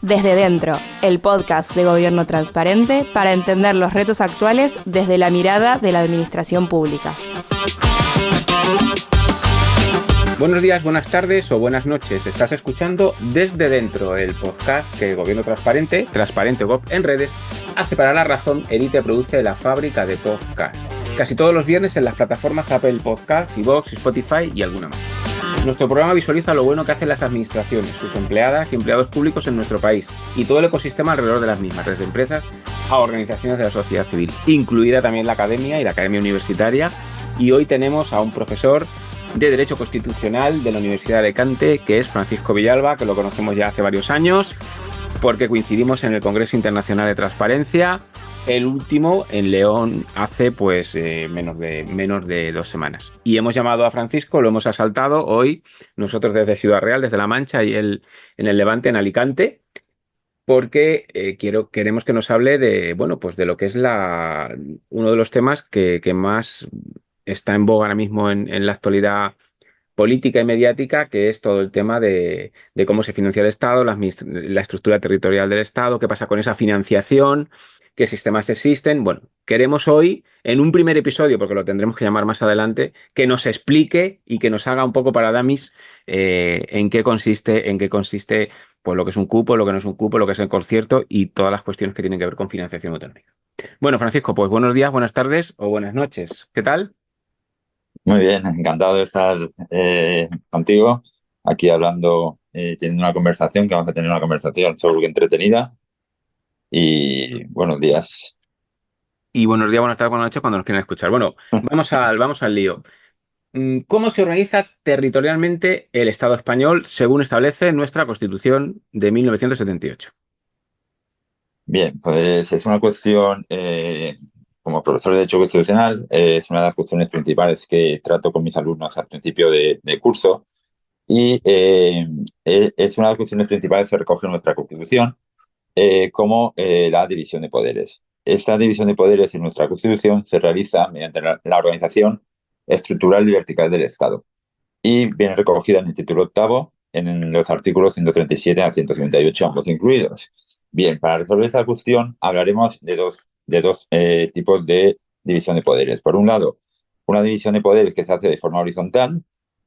Desde Dentro, el podcast de Gobierno Transparente para entender los retos actuales desde la mirada de la administración pública. Buenos días, buenas tardes o buenas noches. Estás escuchando Desde Dentro, el podcast que Gobierno Transparente, Transparente Gov en redes, hace para La Razón, edita y produce La Fábrica de Podcast. Casi todos los viernes en las plataformas Apple Podcast, iVoox, Spotify y alguna más. Nuestro programa visualiza lo bueno que hacen las administraciones, sus empleadas y empleados públicos en nuestro país y todo el ecosistema alrededor de las mismas, desde empresas a organizaciones de la sociedad civil, incluida también la academia y la academia universitaria. Y hoy tenemos a un profesor de Derecho Constitucional de la Universidad de Alicante, que es Francisco Villalba, que lo conocemos ya hace varios años, porque coincidimos en el Congreso Internacional de Transparencia, el último en León hace menos de 2 semanas. Y hemos llamado a Francisco, lo hemos asaltado hoy, nosotros desde Ciudad Real, desde La Mancha y él en el Levante, en Alicante, porque queremos que nos hable de lo que es uno de los temas que más está en boga ahora mismo en la actualidad política y mediática, que es todo el tema de cómo se financia el Estado, la estructura territorial del Estado, qué pasa con esa financiación, qué sistemas existen. Bueno, queremos hoy, en un primer episodio, porque lo tendremos que llamar más adelante, que nos explique y que nos haga un poco para dummies en qué consiste pues lo que es un cupo, lo que no es un cupo, lo que es el concierto y todas las cuestiones que tienen que ver con financiación autonómica. Bueno, Francisco, pues buenos días, buenas tardes o buenas noches. ¿Qué tal? Muy bien, encantado de estar contigo aquí hablando, teniendo una conversación, que vamos a tener una conversación seguro que entretenida. Y buenos días. Y buenos días, buenas tardes, buenas noches cuando nos quieran escuchar. Bueno, vamos al lío. ¿Cómo se organiza territorialmente el Estado español según establece nuestra Constitución de 1978? Bien, pues es una cuestión, como profesor de Derecho Constitucional, es una de las cuestiones principales que trato con mis alumnos al principio de curso. Y es una de las cuestiones principales que recoge nuestra Constitución, como la división de poderes. Esta división de poderes en nuestra Constitución se realiza mediante la organización estructural y vertical del Estado y viene recogida en el título octavo en los artículos 137 a 158, ambos incluidos. Bien, para resolver esta cuestión hablaremos de dos tipos de división de poderes. Por un lado, una división de poderes que se hace de forma horizontal,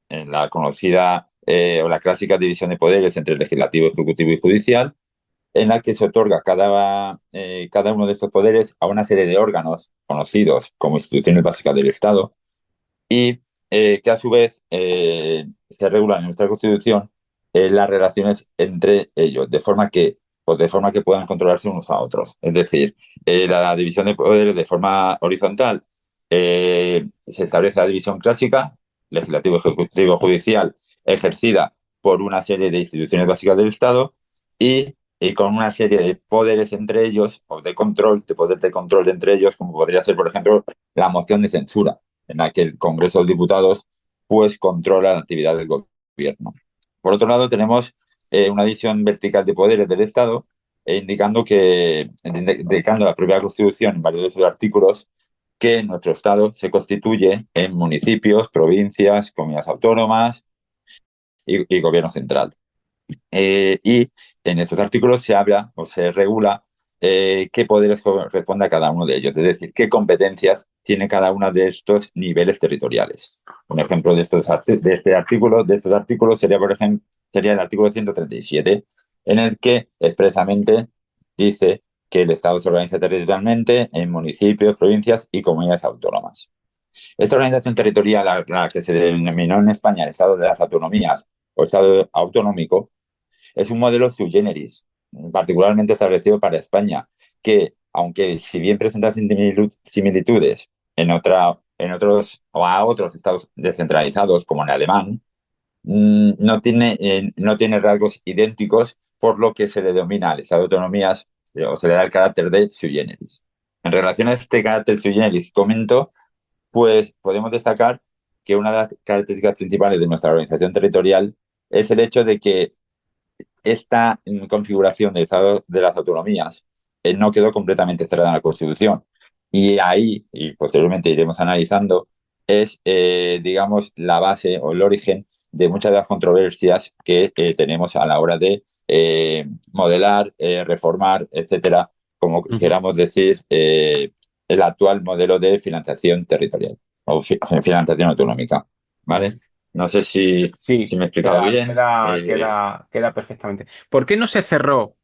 en la conocida o la clásica división de poderes entre el legislativo, ejecutivo y judicial, en la que se otorga cada uno de estos poderes a una serie de órganos conocidos como instituciones básicas del Estado y que a su vez se regulan en nuestra Constitución las relaciones entre ellos, de forma que puedan controlarse unos a otros. Es decir, la división de poderes de forma horizontal se establece la división clásica, legislativo, ejecutivo, judicial, ejercida por una serie de instituciones básicas del Estado y con una serie de poderes entre ellos, o de control, de poder de control entre ellos, como podría ser, por ejemplo, la moción de censura, en la que el Congreso de los Diputados pues controla la actividad del gobierno. Por otro lado, tenemos una división vertical de poderes del Estado, indicando la propia Constitución en varios de sus artículos que nuestro Estado se constituye en municipios, provincias, comunidades autónomas y gobierno central. Y en estos artículos se habla o se regula qué poderes corresponde a cada uno de ellos, es decir, qué competencias tiene cada uno de estos niveles territoriales. Un ejemplo de estos artículos sería, por ejemplo, sería el artículo 137, en el que expresamente dice que el Estado se organiza territorialmente en municipios, provincias y comunidades autónomas. Esta organización territorial, la que se denominó en España el Estado de las Autonomías o Estado autonómico, es un modelo sui generis, particularmente establecido para España, que, aunque si bien presenta similitudes en otros o a otros estados descentralizados, como en alemán, no tiene rasgos idénticos, por lo que se le denomina al Estado de Autonomías o se le da el carácter de sui generis. En relación a este carácter sui generis que comento, pues podemos destacar que una de las características principales de nuestra organización territorial es el hecho de que esta configuración del Estado de las autonomías no quedó completamente cerrada en la Constitución. Y ahí, y posteriormente iremos analizando, es, digamos, la base o el origen de muchas de las controversias que tenemos a la hora de modelar, reformar, etcétera, como Ujú. queramos decir, el actual modelo de financiación territorial o financiación autonómica. ¿Vale? Ujú. No sé si Sí, me he explicado bien. queda perfectamente. ¿Por qué no se cerró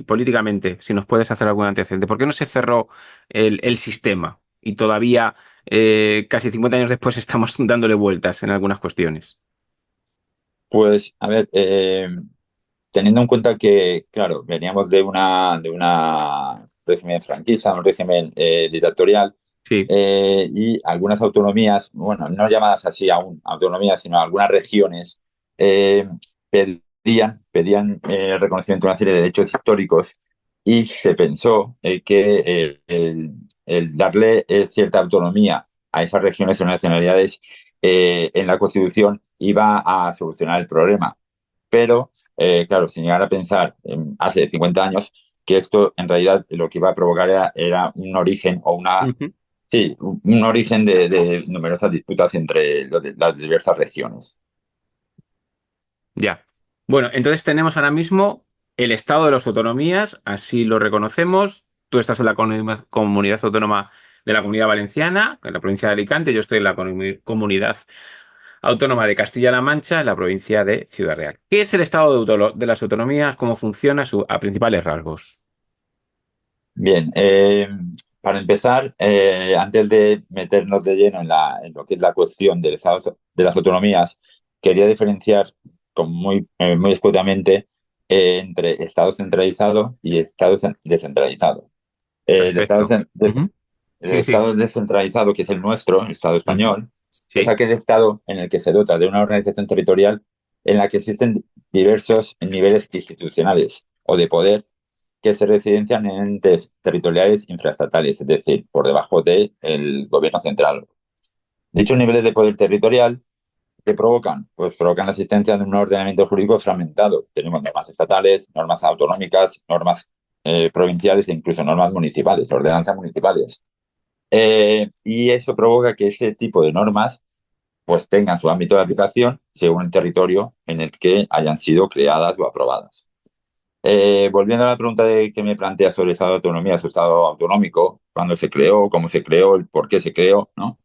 políticamente, si nos puedes hacer algún antecedente, por qué no se cerró el sistema y todavía, casi 50 años después, estamos dándole vueltas en algunas cuestiones? Pues, a ver, teniendo en cuenta que, claro, veníamos de una régimen franquista, un régimen dictatorial, Sí. y algunas autonomías, bueno, no llamadas así aún autonomías, sino algunas regiones, eh, pedían reconocimiento de una serie de derechos históricos y se pensó que el darle cierta autonomía a esas regiones o nacionalidades en la Constitución iba a solucionar el problema. Pero claro, sin llegar a pensar hace 50 años que esto en realidad lo que iba a provocar era un origen o Ujú. sí, un origen de numerosas disputas entre las diversas regiones. Ya. Bueno, entonces tenemos ahora mismo el estado de las autonomías, así lo reconocemos. Tú estás en la comunidad autónoma de la Comunidad Valenciana, en la provincia de Alicante. Yo estoy en la comunidad autónoma de Castilla-La Mancha, en la provincia de Ciudad Real. ¿Qué es el estado de las autonomías? ¿Cómo funciona a principales rasgos? Bien, para empezar, antes de meternos de lleno en lo que es la cuestión del estado de las autonomías, quería diferenciar muy escuetamente entre estado centralizado y estado descentralizado. El estado, Perfecto. Ujú. el Sí, sí. estado descentralizado, que es el nuestro, el Estado Ujú. español, es Sí. aquel estado en el que se dota de una organización territorial en la que existen diversos niveles institucionales o de poder que se residencian en entes territoriales infraestatales, es decir, por debajo del gobierno central. Dichos niveles de poder territorial, ¿qué provocan? Pues provocan la existencia de un ordenamiento jurídico fragmentado. Tenemos normas estatales, normas autonómicas, normas provinciales e incluso normas municipales, ordenanzas municipales. Y eso provoca que ese tipo de normas pues tengan su ámbito de aplicación según el territorio en el que hayan sido creadas o aprobadas. Volviendo a la pregunta que me plantea sobre el Estado de Autonomía, su Estado autonómico, cuándo se creó, cómo se creó, el por qué se creó, ¿no?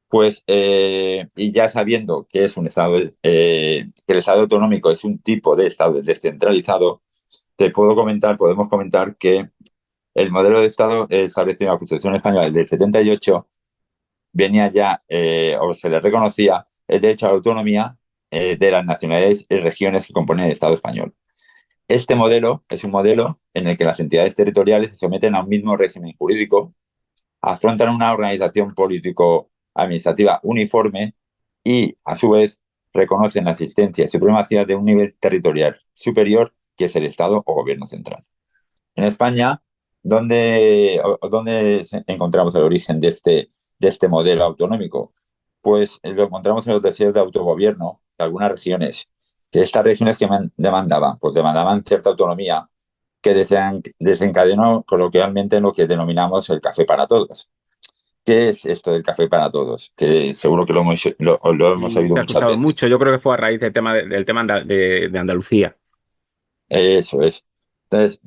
Pues, y ya sabiendo que es un Estado, que el Estado autonómico es un tipo de Estado descentralizado, podemos comentar que el modelo de Estado establecido en la Constitución Española del 78 venía ya, o se le reconocía, el derecho a la autonomía de las nacionalidades y regiones que componen el Estado español. Este modelo es un modelo en el que las entidades territoriales se someten a un mismo régimen jurídico, afrontan una organización político-administrativa uniforme y, a su vez, reconocen la existencia y supremacía de un nivel territorial superior que es el Estado o gobierno central. En España, ¿dónde encontramos el origen de este modelo autonómico? Pues lo encontramos en los deseos de autogobierno de algunas regiones, que estas regiones que demandaban, pues demandaban cierta autonomía que desencadenó coloquialmente en lo que denominamos el café para todos. ¿Qué es esto del café para todos? Que seguro que lo hemos Y oído se ha muchas escuchado veces. mucho. Yo creo que fue a raíz del tema de Andalucía. Eso es. Entonces,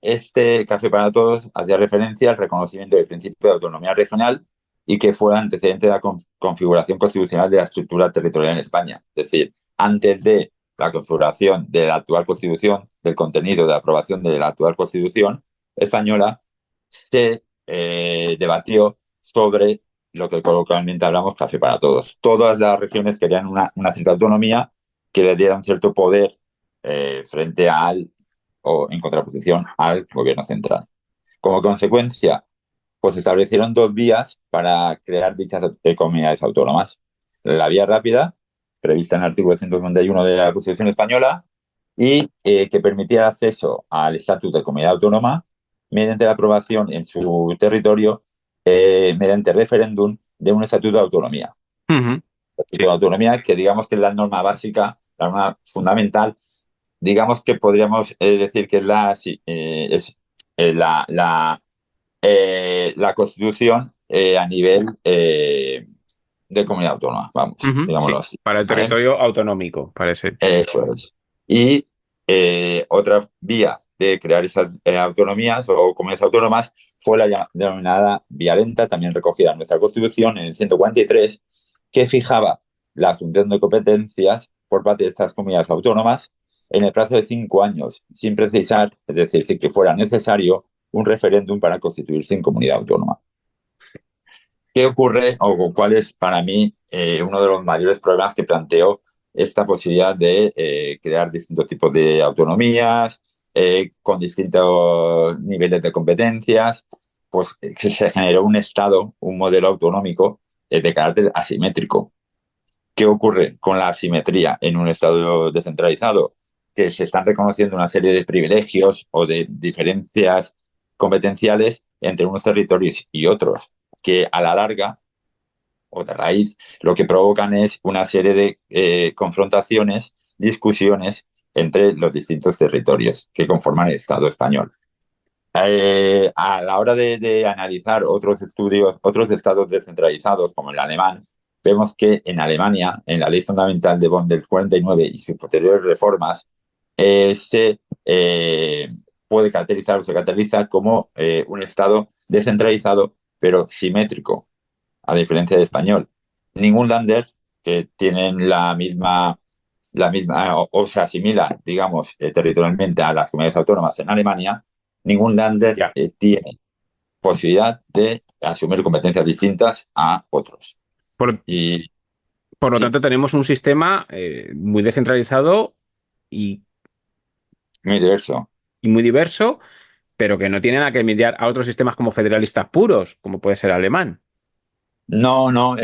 este Café para Todos hacía referencia al reconocimiento del principio de autonomía regional y que fue antecedente de la configuración constitucional de la estructura territorial en España. Es decir, antes de la configuración de la actual Constitución, del contenido de aprobación de la actual Constitución española, se debatió sobre lo que coloquialmente hablamos Café para Todos. Todas las regiones querían una cierta autonomía que le diera un cierto poder frente o en contraposición al gobierno central. Como consecuencia, pues se establecieron dos vías para crear dichas comunidades autónomas. La vía rápida, prevista en el artículo 191 de la Constitución española, y que permitía el acceso al estatus de comunidad autónoma mediante la aprobación en su territorio, mediante referéndum, de un estatuto de autonomía. Ujú. Estatuto de Sí. autonomía que digamos que es la norma básica, la norma fundamental, digamos que podríamos decir que sí, es la Constitución a nivel de comunidad autónoma, vamos, Ujú, digámoslo sí, así, para el ¿vale? territorio autonómico, parece. Eso es. Y otra vía de crear esas autonomías o comunidades autónomas fue la denominada vía lenta, también recogida en nuestra Constitución en el 143, que fijaba la asunción de competencias por parte de estas comunidades autónomas en el plazo de 5 años, sin precisar, es decir, sin que fuera necesario un referéndum para constituirse en comunidad autónoma. ¿Qué ocurre o cuál es para mí uno de los mayores problemas que planteó esta posibilidad de crear distintos tipos de autonomías con distintos niveles de competencias? Pues que se generó un Estado, un modelo autonómico de carácter asimétrico. ¿Qué ocurre con la asimetría en un Estado descentralizado? Que se están reconociendo una serie de privilegios o de diferencias competenciales entre unos territorios y otros, que a la larga o de raíz, lo que provocan es una serie de confrontaciones, discusiones entre los distintos territorios que conforman el Estado español. A la hora de analizar otros estudios, otros estados descentralizados, como el alemán, vemos que en Alemania, en la Ley Fundamental de Bonn del 49 y sus posteriores reformas, se puede caracterizar o se caracteriza como un estado descentralizado, pero simétrico, a diferencia de español. Ningún lander que tienen la misma o se asimila, digamos, territorialmente a las comunidades autónomas en Alemania, ningún lander Ya. tiene posibilidad de asumir competencias distintas a otros. Por, Y por lo sí, tanto, tenemos un sistema muy descentralizado y, muy diverso. y muy diverso, pero que no tiene nada que envidiar a otros sistemas como federalistas puros, como puede ser el alemán. No, no,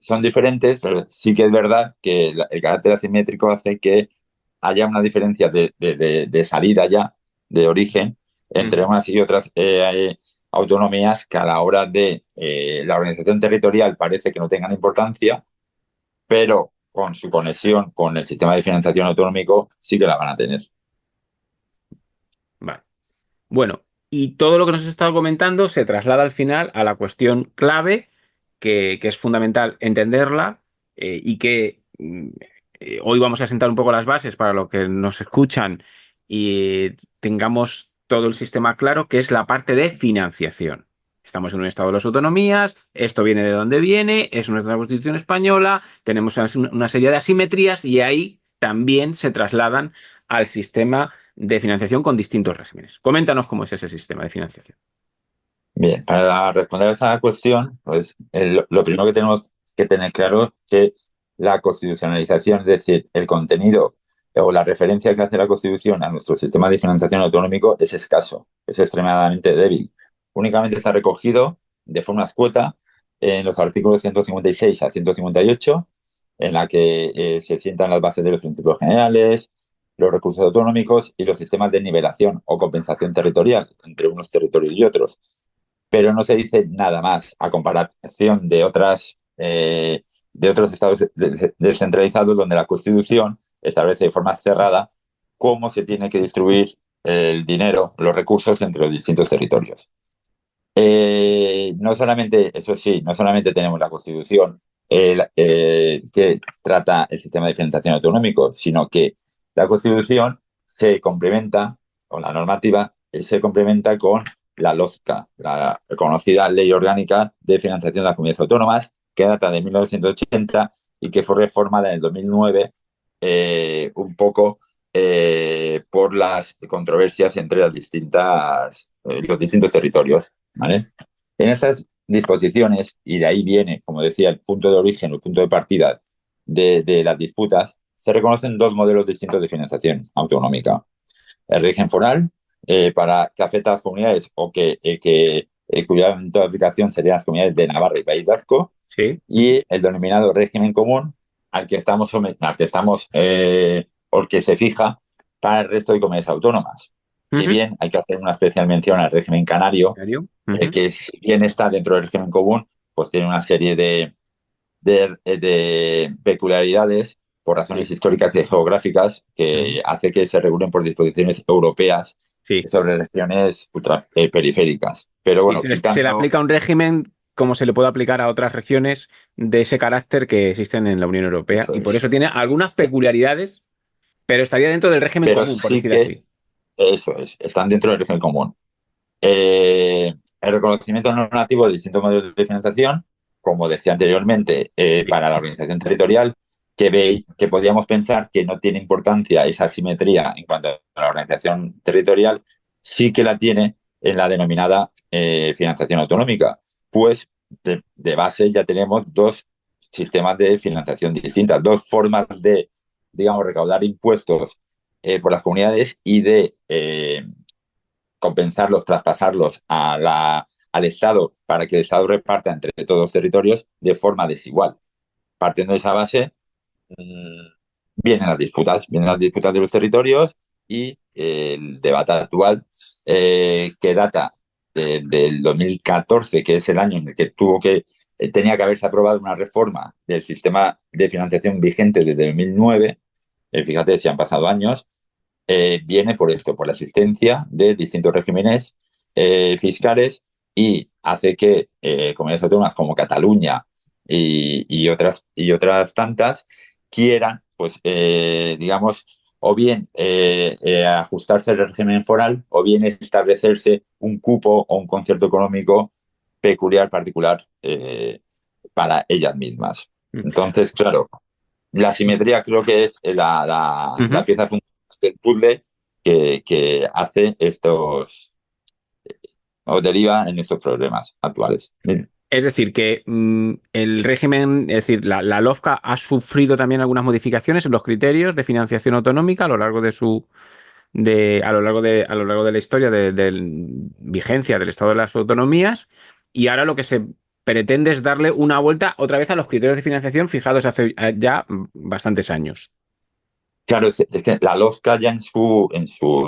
son diferentes, pero sí que es verdad que el carácter asimétrico hace que haya una diferencia de salida ya, de origen, entre Ujú. unas y otras autonomías que a la hora de la organización territorial parece que no tengan importancia, pero con su conexión con el sistema de financiación autonómico sí que la van a tener. Vale. Bueno, y todo lo que nos has estado comentando se traslada al final a la cuestión clave, que es fundamental entenderla y que hoy vamos a sentar un poco las bases para lo que nos escuchan y tengamos todo el sistema claro, que es la parte de financiación. Estamos en un estado de las autonomías, esto viene de donde viene, es nuestra Constitución española, tenemos una serie de asimetrías y ahí también se trasladan al sistema de financiación con distintos regímenes. Coméntanos cómo es ese sistema de financiación. Bien, para responder a esa cuestión, pues lo primero que tenemos que tener claro es que la constitucionalización, es decir, el contenido o la referencia que hace la Constitución a nuestro sistema de financiación autonómico es escaso, es extremadamente débil. Únicamente está recogido de forma escueta en los artículos 156 a 158, en la que se sientan las bases de los principios generales, los recursos autonómicos y los sistemas de nivelación o compensación territorial entre unos territorios y otros, pero no se dice nada más a comparación de otros estados descentralizados donde la Constitución establece de forma cerrada cómo se tiene que distribuir el dinero, los recursos entre los distintos territorios. No solamente, eso sí, no solamente tenemos la Constitución que trata el sistema de financiación autonómico, sino que la Constitución se complementa, con la normativa, se complementa con la LOFCA, la reconocida Ley Orgánica de Financiación de las Comunidades Autónomas, que data de 1980 y que fue reformada en el 2009 un poco por las controversias entre los distintos territorios. ¿Vale? En estas disposiciones, y de ahí viene, como decía, el punto de origen, el punto de partida de las disputas, se reconocen dos modelos distintos de financiación autonómica. El régimen foral, para que afecta a las comunidades o cuya ámbito de aplicación serían las comunidades de Navarra y País Vasco, Sí. y el denominado régimen común o el que se fija para el resto de comunidades autónomas. Si Ujú. bien hay que hacer una especial mención al régimen canario, Mario. Ujú. que si bien está dentro del régimen común, pues tiene una serie de peculiaridades por razones Sí, históricas y geográficas ujú, que hace que se regulen por disposiciones europeas sí. sobre regiones ultra periféricas. Pero Sí, bueno, se le quitando aplica un régimen cómo se le puede aplicar a otras regiones de ese carácter que existen en la Unión Europea. Eso Y por es. eso tiene algunas peculiaridades, pero estaría dentro del régimen Pero común, por sí decir que, así. eso es, están dentro del régimen común. El reconocimiento normativo de distintos modelos de financiación, como decía anteriormente, para la organización territorial, que podríamos pensar que no tiene importancia esa asimetría en cuanto a la organización territorial, sí que la tiene en la denominada financiación autonómica, pues de base ya tenemos dos sistemas de financiación distintas, dos formas de, digamos, recaudar impuestos por las comunidades y de compensarlos, traspasarlos al Estado para que el Estado reparta entre todos los territorios de forma desigual. Partiendo de esa base, mmm, vienen las disputas de los territorios y el debate actual que data del 2014, que es el año en el que tenía que haberse aprobado una reforma del sistema de financiación vigente desde 2009. Fíjate si han pasado años, viene por esto, por la existencia de distintos regímenes fiscales y hace que comunidades autónomas como Cataluña y otras tantas quieran, pues, digamos, o bien ajustarse al régimen foral o bien establecerse un cupo o un concierto económico peculiar, particular para ellas mismas. Entonces, claro, la simetría creo que es la Ujú. pieza fundamental del puzzle que hace o deriva en estos problemas actuales. Es decir, que el régimen, es decir, la LOFCA ha sufrido también algunas modificaciones en los criterios de financiación autonómica a lo largo de a lo largo de la historia de vigencia del Estado de las Autonomías, y ahora lo que se pretende es darle una vuelta otra vez a los criterios de financiación fijados hace ya bastantes años. Claro, es que la LOFCA ya en su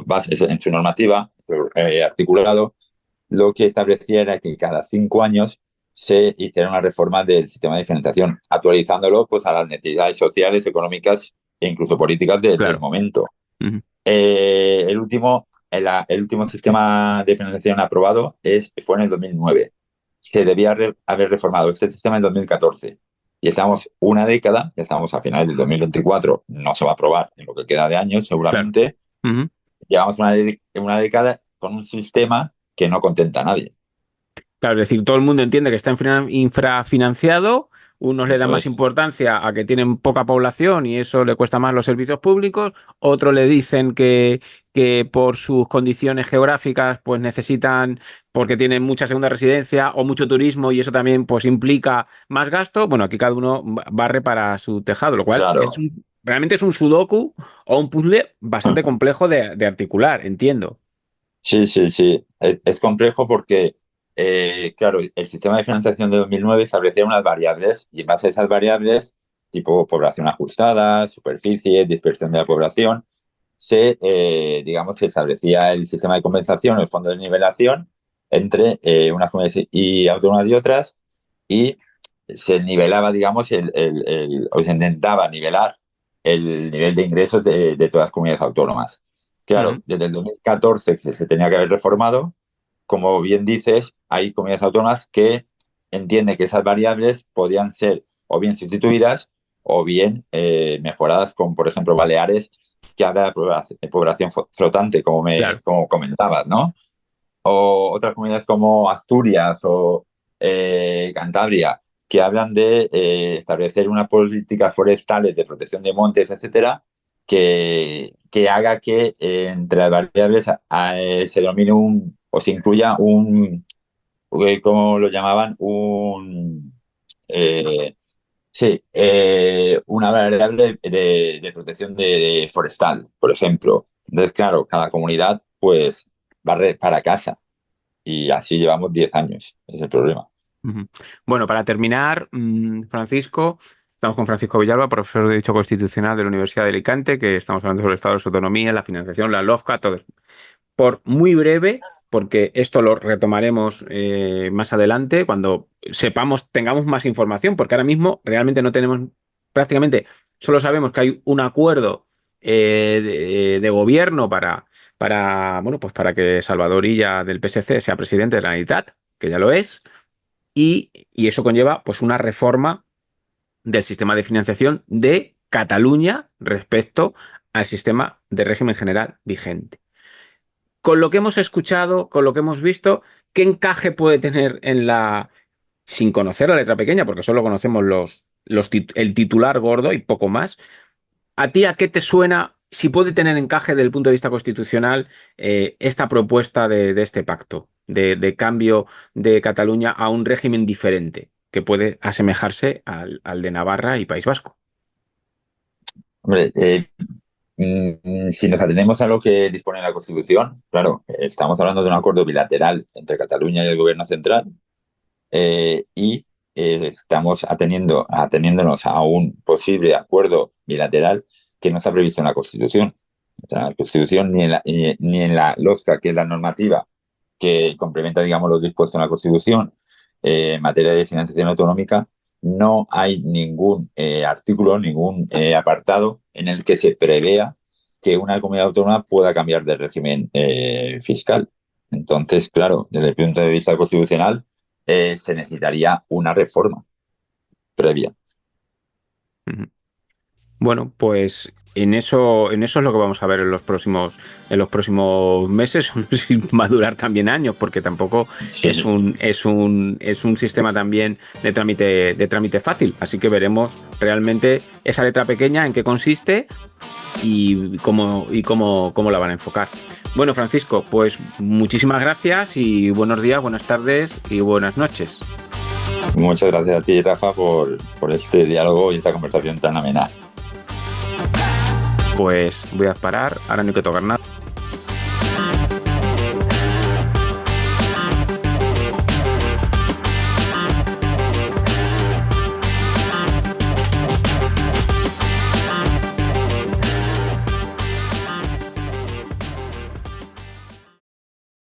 base, en su normativa, articulado, lo que establecía era que cada 5 años se hiciera una reforma del sistema de financiación, actualizándolo pues a las necesidades sociales, económicas e incluso políticas del Claro. momento. Ujú. El último sistema de financiación aprobado fue en el 2009. Se debía haber reformado este sistema en 2014. Y estamos una década, estamos a finales del 2024, no se va a aprobar en lo que queda de años Claro. seguramente. Ujú. Llevamos una década con un sistema que no contenta a nadie. Claro, es decir, todo el mundo entiende que está infrafinanciado, unos le dan Eso más es, importancia a que tienen poca población y eso le cuesta más los servicios públicos, otros le dicen que por sus condiciones geográficas pues necesitan, porque tienen mucha segunda residencia o mucho turismo y eso también pues implica más gasto. Bueno, aquí cada uno barre para su tejado, lo cual claro. realmente es un sudoku o un puzzle bastante complejo de articular, entiendo. Sí, sí, sí. Es complejo porque, claro, el sistema de financiación de 2009 establecía unas variables y en base a esas variables, tipo población ajustada, superficie, dispersión de la población, digamos, se establecía el sistema de compensación, el fondo de nivelación entre unas comunidades y autónomas y otras y se nivelaba, digamos, o se intentaba nivelar el nivel de ingresos de todas las comunidades autónomas. Ujú. Claro, desde el 2014 que se tenía que haber reformado, como bien dices, hay comunidades autónomas que entienden que esas variables podían ser o bien sustituidas o bien mejoradas, como por ejemplo Baleares, que habla de población flotante, Claro. como comentabas, ¿no? O otras comunidades como Asturias o Cantabria, que hablan de establecer unas políticas forestales de protección de montes, etcétera, que haga que entre las variables se domine o se incluya ¿cómo lo llamaban? Eh, sí, una variable de protección de forestal, por ejemplo. Entonces, claro, cada comunidad pues barre para casa y así llevamos 10 años, es el problema. Ujú. Bueno, para terminar, Francisco, estamos con Francisco Villalba, profesor de Derecho Constitucional de la Universidad de Alicante, que estamos hablando sobre el Estado de su autonomía, la financiación, la LOFCA, todo eso. Por muy breve, porque esto lo retomaremos más adelante, cuando sepamos, tengamos más información, porque ahora mismo realmente no tenemos prácticamente, solo sabemos que hay un acuerdo de gobierno para, bueno, pues para que Salvador Illa del PSC sea presidente de la Generalitat, que ya lo es. y eso conlleva pues una reforma del sistema de financiación de Cataluña respecto al sistema de régimen general vigente. Con lo que hemos escuchado, con lo que hemos visto, ¿qué encaje puede tener sin conocer la letra pequeña, porque solo conocemos el titular gordo y poco más? ¿A ti a qué te suena, si puede tener encaje desde el punto de vista constitucional, esta propuesta de este pacto, de cambio de Cataluña a un régimen diferente, que puede asemejarse al de Navarra y País Vasco? Hombre, si nos atenemos a lo que dispone la Constitución, claro, estamos hablando de un acuerdo bilateral entre Cataluña y el Gobierno central, y estamos ateniéndonos a un posible acuerdo bilateral que no está previsto en la Constitución. O sea, la Constitución ni en la LOSCA, que es la normativa que complementa, digamos, los dispuestos en la Constitución en materia de financiación autonómica, no hay ningún artículo, ningún apartado en el que se prevea que una comunidad autónoma pueda cambiar de régimen fiscal. Entonces, claro, desde el punto de vista constitucional, se necesitaría una reforma previa. Bueno, pues en eso es lo que vamos a ver en los próximos meses. No sé si va a durar también años, porque tampoco Sí. es un sistema también de trámite fácil. Así que veremos realmente esa letra pequeña en qué consiste y cómo la van a enfocar. Bueno, Francisco, pues muchísimas gracias y buenos días, buenas tardes y buenas noches. Muchas gracias a ti, Rafa, por este diálogo y esta conversación tan amena. Pues voy a parar, ahora no hay que tocar nada.